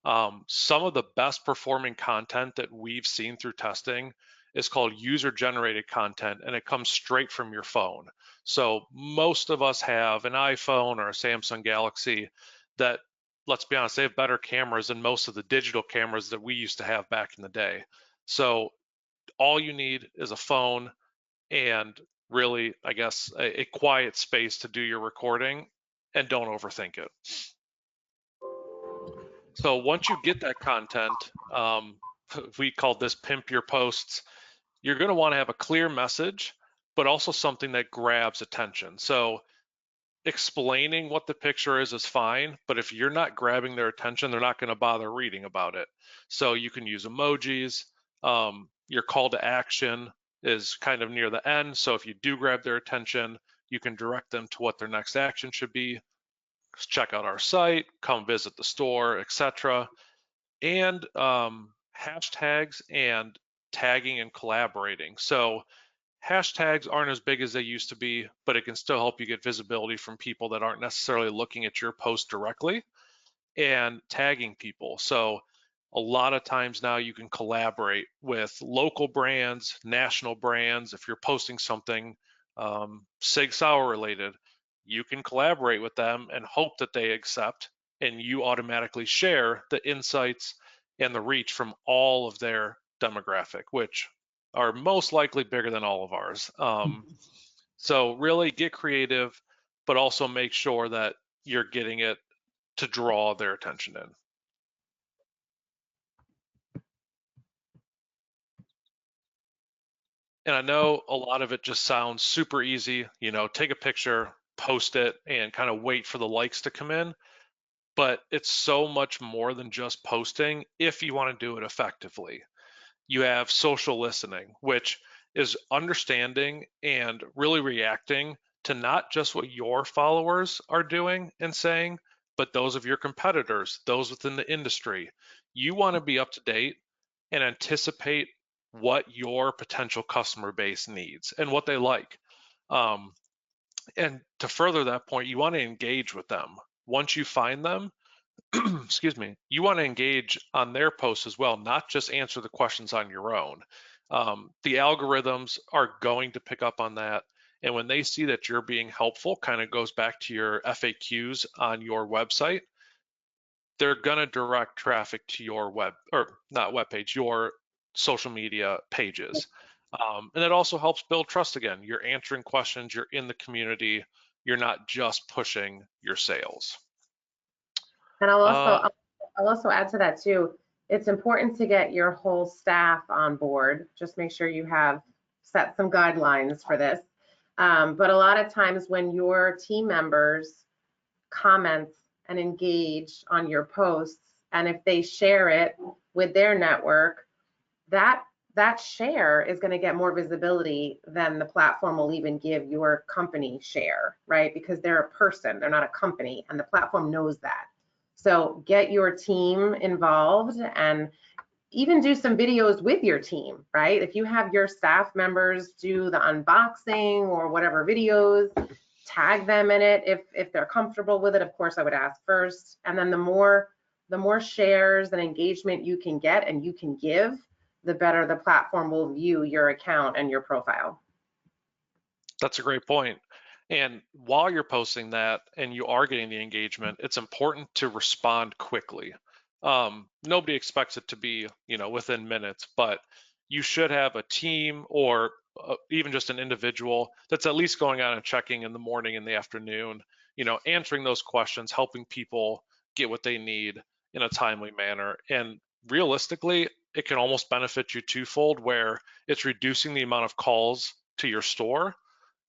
Some of the best performing content that we've seen through testing is called user-generated content, and it comes straight from your phone. So most of us have an iPhone or a Samsung Galaxy that, let's be honest, they have better cameras than most of the digital cameras that we used to have back in the day. So all you need is a phone and really, I guess, a quiet space to do your recording, and don't overthink it. So once you get that content, we call this pimp your posts, you're going to want to have a clear message, but also something that grabs attention. So explaining what the picture is fine, but if you're not grabbing their attention, they're not going to bother reading about it. So you can use emojis. Your call to action is kind of near the end. So if you do grab their attention, you can direct them to what their next action should be. Check out our site, come visit the store, etc. And hashtags and tagging and collaborating. So hashtags aren't as big as they used to be, but it can still help you get visibility from people that aren't necessarily looking at your post directly, and tagging people. So a lot of times now you can collaborate with local brands, national brands. If you're posting something Sig Sauer related, you can collaborate with them and hope that they accept, and you automatically share the insights and the reach from all of their demographic, which are most likely bigger than all of ours. So really get creative, but also make sure that you're getting it to draw their attention in. And I know a lot of it just sounds super easy, take a picture, post it, and kind of wait for the likes to come in. But it's so much more than just posting if you want to do it effectively. You have social listening, which is understanding and really reacting to not just what your followers are doing and saying, but those of your competitors, those within the industry. You want to be up to date and anticipate what your potential customer base needs and what they like. And to further that point, you want to engage with them. Once you find them, excuse me, you want to engage on their posts as well, not just answer the questions on your own. The algorithms are going to pick up on that. And when they see that you're being helpful, kind of goes back to your FAQs on your website, they're going to direct traffic to your your social media pages. And it also helps build trust again. You're answering questions, you're in the community, you're not just pushing your sales. And I'll also add to that too. It's important to get your whole staff on board. Just make sure you have set some guidelines for this. But a lot of times when your team members comment and engage on your posts, and if they share it with their network, that share is going to get more visibility than the platform will even give your company share, right? Because they're a person, they're not a company, and the platform knows that. So get your team involved and even do some videos with your team, right? If you have your staff members do the unboxing or whatever videos, tag them in it if they're comfortable with it. Of course, I would ask first. And then the more shares and engagement you can get and you can give, the better the platform will view your account and your profile. That's a great point. And while you're posting that and you are getting the engagement, it's important to respond quickly. Nobody expects it to be, within minutes, but you should have a team or even just an individual that's at least going out and checking in the morning and the afternoon, answering those questions, helping people get what they need in a timely manner. And realistically, it can almost benefit you twofold, where it's reducing the amount of calls to your store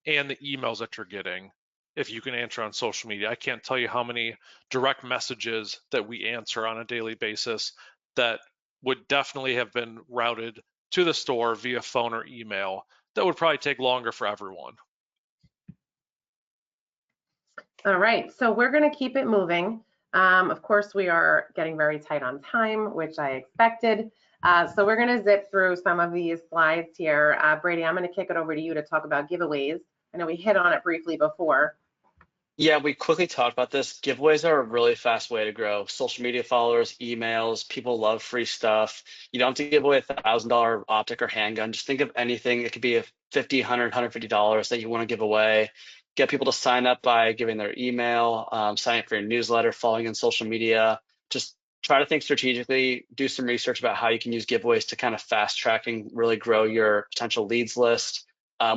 and the emails that you're getting if you can answer on social media. I can't tell you how many direct messages that we answer on a daily basis that would definitely have been routed to the store via phone or email that would probably take longer for everyone. All right, so we're going to keep it moving. Of course, we are getting very tight on time, which I expected. So we're going to zip through some of these slides here. Brady, I'm going to kick it over to you to talk about giveaways. I know we hit on it briefly before. Yeah, we quickly talked about this. Giveaways are a really fast way to grow. Social media followers, emails, people love free stuff. You don't have to give away a $1,000 optic or handgun. Just think of anything. It could be a $50, $100, $150 that you want to give away. Get people to sign up by giving their email, sign up for your newsletter, following on social media. Just try to think strategically, do some research about how you can use giveaways to kind of fast track and really grow your potential leads list.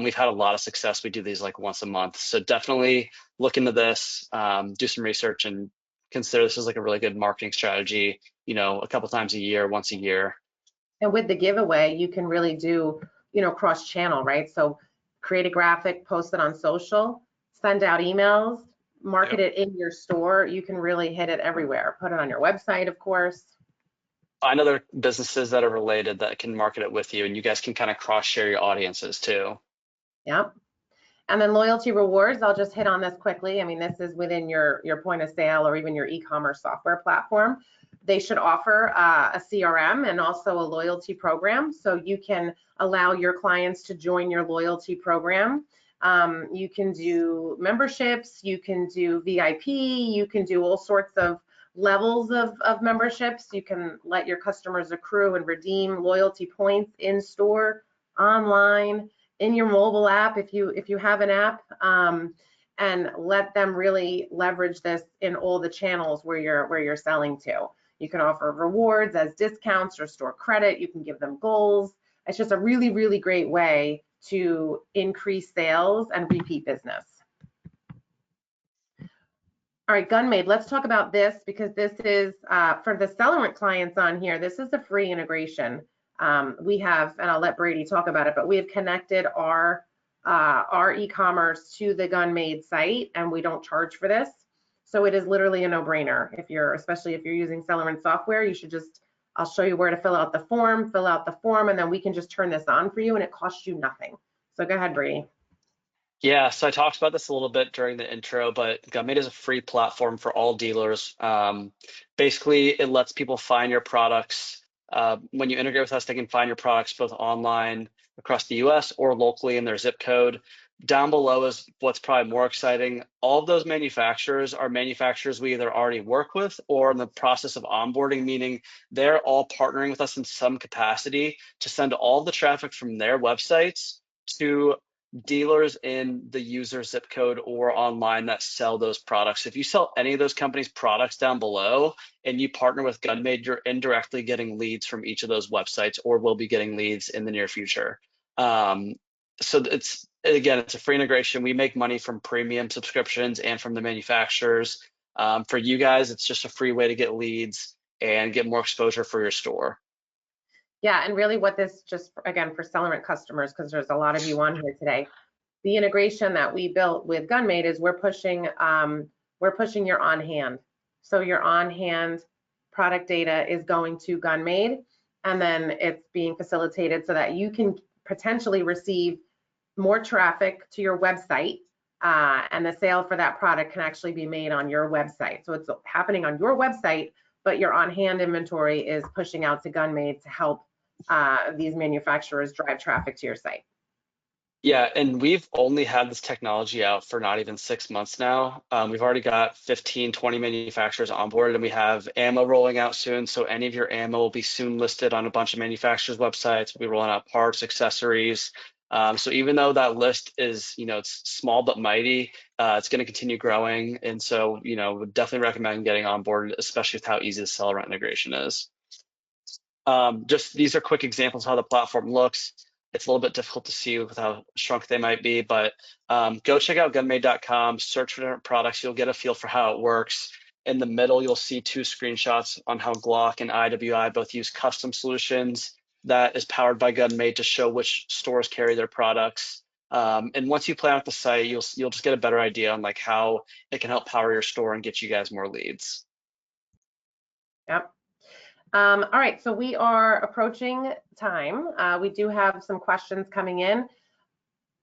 We've had a lot of success. We do these like once a month. So definitely look into this, do some research, and consider this as like a really good marketing strategy, a couple times a year, once a year. And with the giveaway, you can really do, cross-channel, right? So create a graphic, post it on social, send out emails, market it in your store. You can really hit it everywhere. Put it on your website, of course. Find other businesses that are related that can market it with you, and you guys can kind of cross-share your audiences too. Yep. And then loyalty rewards, I'll just hit on this quickly. I mean, this is within your point of sale or even your e-commerce software platform. They should offer a CRM and also a loyalty program, so you can allow your clients to join your loyalty program. You can do memberships, you can do VIP, you can do all sorts of levels of memberships. You can let your customers accrue and redeem loyalty points in store, online, in your mobile app if you have an app, and let them really leverage this in all the channels where you're selling to. You can offer rewards as discounts or store credit. You can give them goals. It's just a really, really great way to increase sales and repeat business. All right, GunMade, let's talk about this because this is, for the Celerant clients on here, this is a free integration. We have, and I'll let Brady talk about it, but we have connected our e-commerce to the GunMade site, and we don't charge for this. So it is literally a no-brainer. Especially if you're using Celerant software, you should just, I'll show you where to fill out the form, and then we can just turn this on for you, and it costs you nothing. So go ahead, Brady. Yeah, so I talked about this a little bit during the intro, but GunMade is a free platform for all dealers. Basically, it lets people find your products. When you integrate with us, they can find your products both online across the US or locally in their zip code. Down below is what's probably more exciting. All of those manufacturers are manufacturers we either already work with or in the process of onboarding, meaning they're all partnering with us in some capacity to send all the traffic from their websites to dealers in the user zip code or online that sell those products. If you sell any of those companies' products down below and you partner with GunMade, you're indirectly getting leads from each of those websites or will be getting leads in the near future. So it's a free integration. We make money from premium subscriptions and from the manufacturers. For you guys, it's just a free way to get leads and get more exposure for your store. Yeah, and really what this just, again, for Celerant customers, because there's a lot of you on here today, the integration that we built with GunMade is we're pushing your on-hand. So your on-hand product data is going to GunMade, and then it's being facilitated so that you can potentially receive more traffic to your website, and the sale for that product can actually be made on your website. So it's happening on your website, but your on-hand inventory is pushing out to GunMade to help these manufacturers drive traffic to your site. Yeah, and we've only had this technology out for not even 6 months now. We've already got 15, 20 manufacturers onboarded, and we have ammo rolling out soon. So any of your ammo will be soon listed on a bunch of manufacturers' websites. We'll be rolling out parts, accessories. So even though that list is, it's small but mighty, it's going to continue growing. And so, would definitely recommend getting on board, especially with how easy the Celerant integration is. Just these are quick examples of how the platform looks. It's a little bit difficult to see with how shrunk they might be, but go check out gunmade.com, search for different products. You'll get a feel for how it works. In the middle, you'll see 2 screenshots on how Glock and IWI both use custom solutions that is powered by GunMade to show which stores carry their products. And once you play out the site, you'll just get a better idea on like how it can help power your store and get you guys more leads. Yep. All right, so we are approaching time. We do have some questions coming in.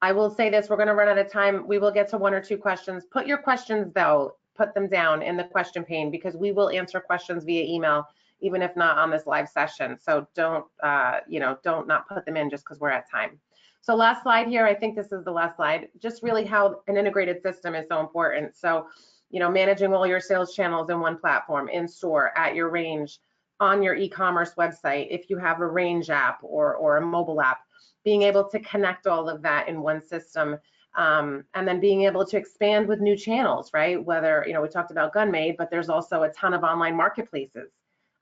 I will say this, we're gonna run out of time. We will get to 1 or 2 questions. Put your questions though, put them down in the question pane because we will answer questions via email, even if not on this live session. So don't not put them in just because we're at time. So last slide here, I think this is the last slide, just really how an integrated system is so important. So, managing all your sales channels in one platform, in store, at your range, on your e-commerce website, if you have a range app or a mobile app, being able to connect all of that in one system, and then being able to expand with new channels, right? Whether, we talked about GunMade, but there's also a ton of online marketplaces.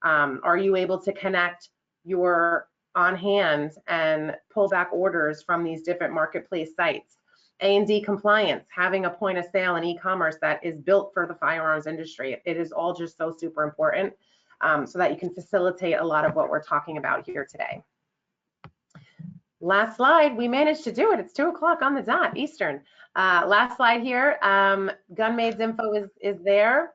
Are you able to connect your on hand and pull back orders from these different marketplace sites? A&D compliance, having a point of sale in e-commerce that is built for the firearms industry. It is all just so super important. So that you can facilitate a lot of what we're talking about here today. Last slide, we managed to do it. It's 2 o'clock on the dot Eastern. Last slide here, GunMade's info is there.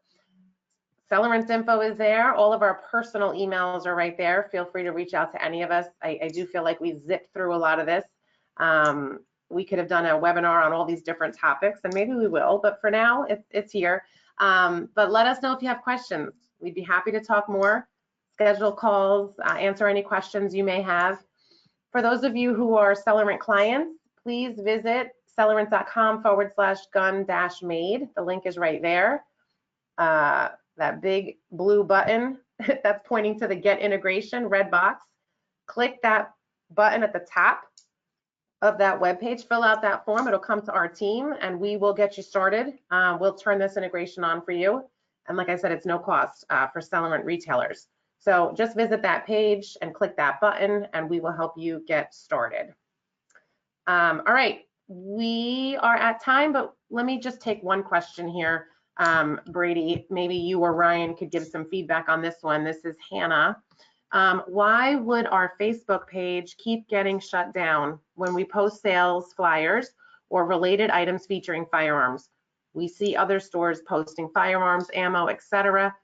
Celerant's info is there. All of our personal emails are right there. Feel free to reach out to any of us. I do feel like we zipped through a lot of this. We could have done a webinar on all these different topics, and maybe we will, but for now, it's here. But let us know if you have questions. We'd be happy to talk more, schedule calls, answer any questions you may have. For those of you who are Celerant clients, please visit celerant.com/gun-made. The link is right there. That big blue button that's pointing to the Get Integration red box. Click that button at the top of that web page, fill out that form. It'll come to our team and we will get you started. We'll turn this integration on for you. And like I said, it's no cost for Celerant retailers. So just visit that page and click that button and we will help you get started. All right, we are at time, but let me just take one question here. Brady, maybe you or Ryan could give some feedback on this one. This is Hannah. Why would our Facebook page keep getting shut down when we post sales flyers or related items featuring firearms? We see other stores posting firearms, ammo, etc.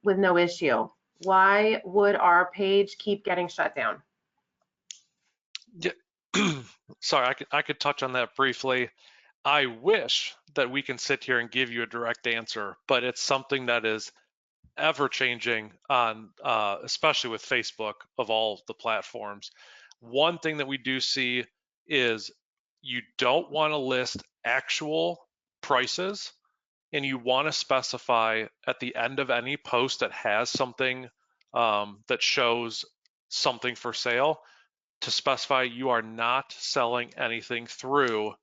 with no issue. Why would our page keep getting shut down? Yeah. Sorry, I could touch on that briefly. I wish that we can sit here and give you a direct answer, but it's something that is ever changing on, especially with Facebook of all the platforms. One thing that we do see is you don't want to list actual prices, and you want to specify at the end of any post that has something that shows something for sale to specify you are not selling anything through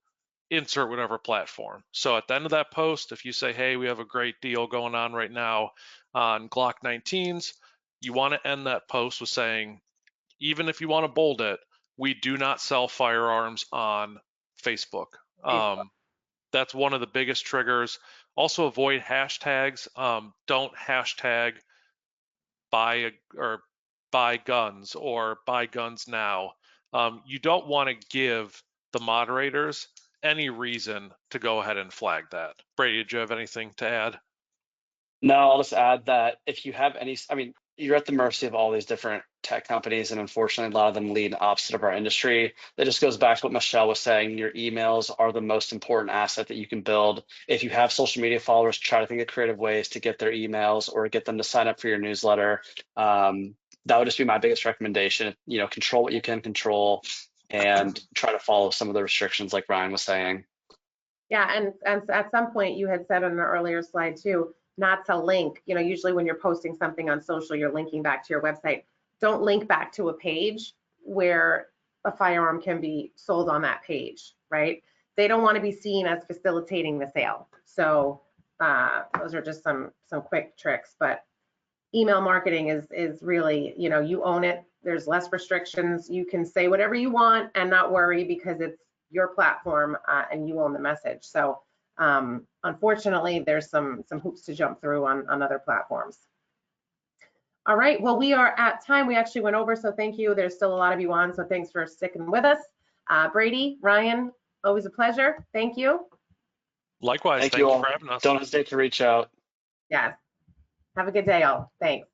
insert whatever platform. So at the end of that post, if you say, hey, we have a great deal going on right now on Glock 19s, you want to end that post with saying, even if you want to bold it, we do not sell firearms on Facebook. That's one of the biggest triggers. Also avoid hashtags. Don't hashtag buy guns or buy guns now. You don't want to give the moderators any reason to go ahead and flag that. Brady, did you have anything to add? No, I'll just add that if you have any, I mean, you're at the mercy of all these different tech companies, and unfortunately, a lot of them lead opposite of our industry. That just goes back to what Michele was saying. Your emails are the most important asset that you can build. If you have social media followers, try to think of creative ways to get their emails or get them to sign up for your newsletter. That would just be my biggest recommendation. You know, control what you can control and try to follow some of the restrictions like Ryan was saying. Yeah, and at some point you had said on an earlier slide too, not to link. You know, usually when you're posting something on social, you're linking back to your website. Don't link back to a page where a firearm can be sold on that page, right? They don't want to be seen as facilitating the sale. So those are just some quick tricks. But email marketing is really, you know, you own it. There's less restrictions. You can say whatever you want and not worry because it's your platform and you own the message. So unfortunately, there's some hoops to jump through on other platforms. All right, well, we are at time. We actually went over, so thank you. There's still a lot of you on, so thanks for sticking with us. Brady, Ryan, always a pleasure. Thank you. Likewise, Thank you all for having us. Don't hesitate to reach out. Yes. Have a good day, all. Thanks.